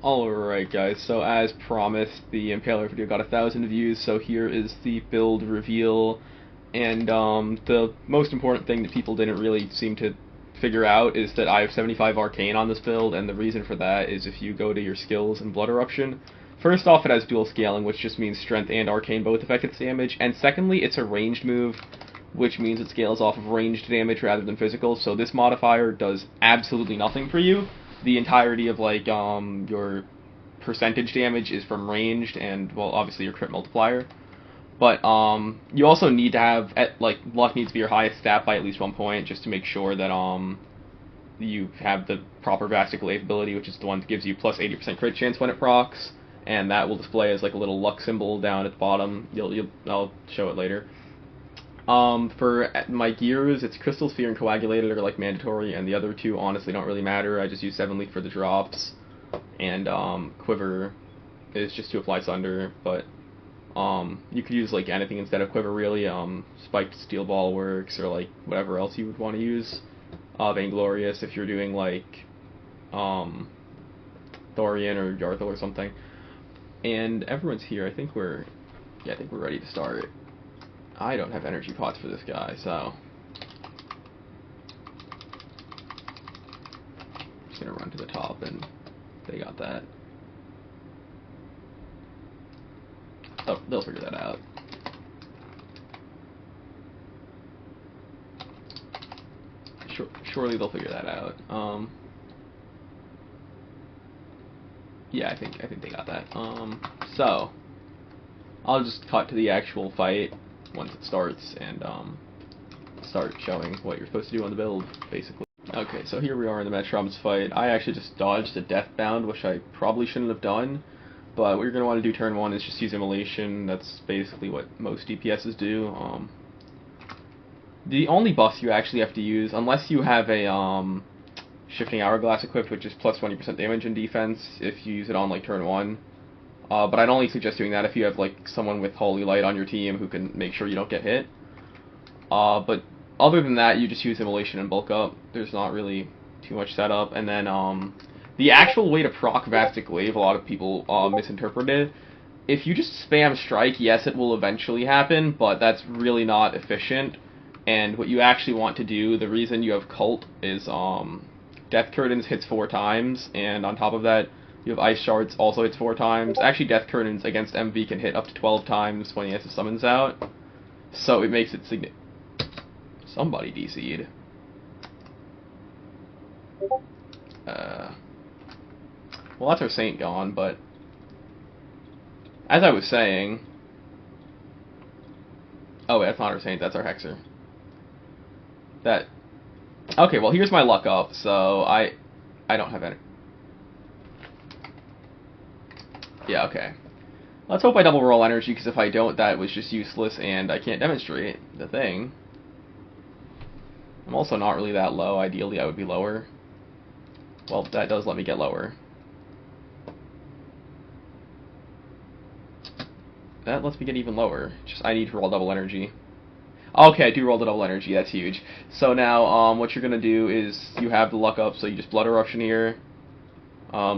Alright guys, so as promised, the Impaler video got 1,000 views, so here is the build reveal, and the most important thing that people didn't really seem to figure out is that I have 75 Arcane on this build, and the reason for that is if you go to your skills in Blood Eruption, first off it has dual scaling, which just means Strength and Arcane both affect its damage, and secondly it's a ranged move, which means it scales off of ranged damage rather than physical, so this modifier does absolutely nothing for you. The entirety of like your percentage damage is from ranged and, well, obviously your crit multiplier. But you also need to have luck needs to be your highest stat by at least 1 point just to make sure that you have the proper Vastic Glaive ability, which is the one that gives you plus 80% crit chance when it procs, and that will display as like a little luck symbol down at the bottom. I'll show it later. For my gears, it's Crystal Sphere and Coagulated are like mandatory, and the other two honestly don't really matter. I just use 7 Leaf for the drops, and Quiver is just to apply Sunder, but you could use like anything instead of Quiver really. Spiked Steel Ball works, or like whatever else you would want to use. Vainglorious if you're doing like Thorian or Yarthel or something. And everyone's here. I think we're ready to start. I don't have energy pots for this guy, so I'm just gonna run to the top, and they got that. Oh, they'll figure that out. Surely they'll figure that out. Yeah, I think they got that. So I'll just cut to the actual fight once it starts, and start showing what you're supposed to do on the build, basically. Okay, so here we are in the Metrom's fight. I actually just dodged a Deathbound, which I probably shouldn't have done, but what you're going to want to do turn 1 is just use Immolation. That's basically what most DPSs do. The only buffs you actually have to use, unless you have a Shifting Hourglass equipped, which is plus 20% damage in defense, if you use it on like turn 1. But I'd only suggest doing that if you have like someone with Holy Light on your team who can make sure you don't get hit. But other than that, you just use Immolation and bulk up. There's not really too much setup. And then the actual way to proc Vastic Glaive, a lot of people misinterpret it. If you just spam Strike, yes, it will eventually happen, but that's really not efficient. And what you actually want to do, the reason you have Cult is Death Curtains hits 4 times, and on top of that, you have Ice Shards, also hits 4 times. Actually, Death Curtains against MV can hit up to 12 times when he has his summons out. So it makes it Somebody DC'd. Well, that's our Saint gone, but as I was saying... Oh, wait, that's not our Saint, that's our Hexer. Okay, well, here's my luck up, so I don't have any... Yeah, okay. Let's hope I double roll energy, because if I don't, that was just useless, and I can't demonstrate the thing. I'm also not really that low. Ideally, I would be lower. Well, that does let me get lower. That lets me get even lower. Just I need to roll double energy. Okay, I do roll the double energy. That's huge. So now, what you're gonna do is you have the luck up, so you just Blood Eruption here.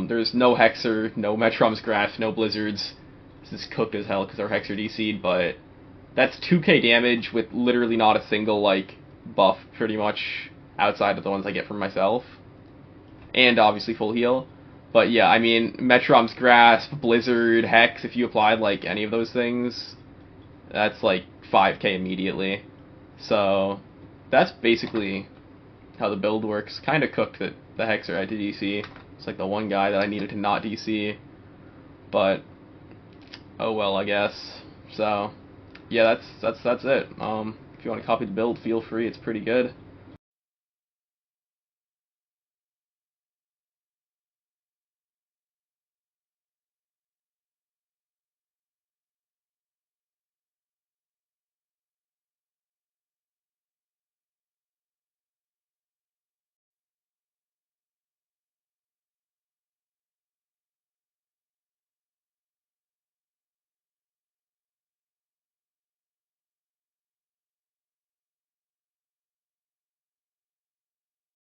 There's no Hexer, no Metrom's Grasp, no Blizzards. This is cooked as hell because our Hexer DC'd, but that's 2k damage with literally not a single, like, buff, pretty much, outside of the ones I get from myself. And obviously full heal. But yeah, I mean, Metrom's Grasp, Blizzard, Hex, if you applied, like, any of those things, that's, like, 5k immediately. So, that's basically how the build works. Kinda cooked that the Hexer had to DC. It's like the one guy that I needed to not DC. But oh well, I guess. So yeah, that's it. If you want to copy the build, feel free. It's pretty good.